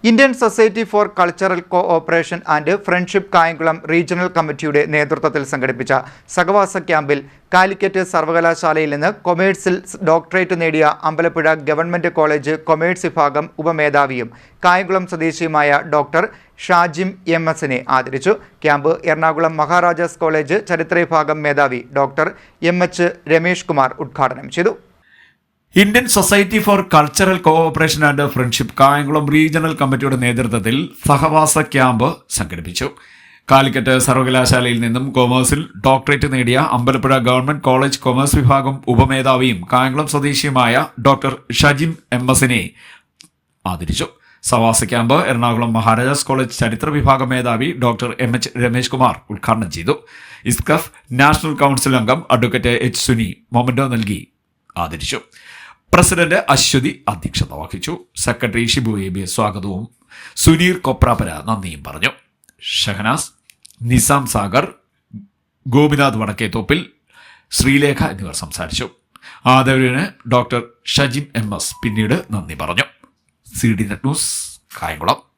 Indian society for cultural cooperation and friendship Kayamkulam regional കമ്മിറ്റിയുടെ നേതൃത്വത്തിൽ സംഘടിപ്പിച്ച സഹവാസ ക്യാമ്പിൽ കാലിക്കറ്റ് സർവകലാശാലയിൽ നിന്ന് കൊമേഴ്സിൽ ഡോക്ടറേറ്റ് നേടിയ അമ്പലപ്പുഴ ഗവൺമെന്റ് കോളേജ് കൊമേഴ്സ് വിഭാഗം ഉപമേധാവിയും കായംകുളം സ്വദേശിയുമായ ഡോക്ടർ ഷാജിം എം.എസിനെ ആദരിച്ചു. ക്യാമ്പ് എറണാകുളം മഹാരാജാസ് കോളേജ് ചരിത്ര വിഭാഗം മേധാവി ഡോക്ടർ എം.എച്ച്. രമേഷ് കുമാർ ഉദ്ഘാടനം ചെയ്തു. Indian society for cultural cooperation and friendship Kayamkulam regional കമ്മിറ്റിയുടെ നേതൃത്വത്തിൽ സഹവാസ ക്യാമ്പ് സംഘടിപ്പിച്ചു. കാലിക്കറ്റ് സർവകലാശാലയിൽ നിന്നും കൊമേഴ്സിൽ ഡോക്ടറേറ്റ് നേടിയ അമ്പലപ്പുഴ ഗവൺമെന്റ് കോളേജ് കൊമേഴ്സ് വിഭാഗം ഉപമേധാവിയും കായംകുളം സ്വദേശിയുമായ ഡോക്ടർ ഷാജിം എം.എസിനെ ആദരിച്ചു. സഹവാസ ക്യാമ്പ് എറണാകുളം മഹാരാജാസ് കോളേജ് ചരിത്ര വിഭാഗം മേധാവി ഡോക്ടർ എം.എച്ച്. രമേഷ് കുമാർ ഉദ്ഘാടനം ചെയ്തു. ഇസ്കഫ് നാഷണൽ കൗൺസിൽ അംഗം അഡ്വക്കേറ്റ് എച്ച്. സുനി മൊമന്റോ നൽകി ആദരിച്ചു. പ്രസിഡന്റ് അശ്വതി അധ്യക്ഷത വഹിച്ചു. Secretary Shibu AB. സ്വാഗതവും സുനീർ കൊപ്രാപര നന്ദിയും പറഞ്ഞു. ഷഹനാസ്, നിസാം സാഗർ, ഗോപിനാഥ് വടക്കേത്തോപ്പിൽ, ശ്രീലേഖ എന്നിവർ സംസാരിച്ചു. ആദരവിന് ഡോക്ടർ ഷാജിം എം.എസ്. പിന്നീട് നന്ദി പറഞ്ഞു. CD net news, Kayamkulam.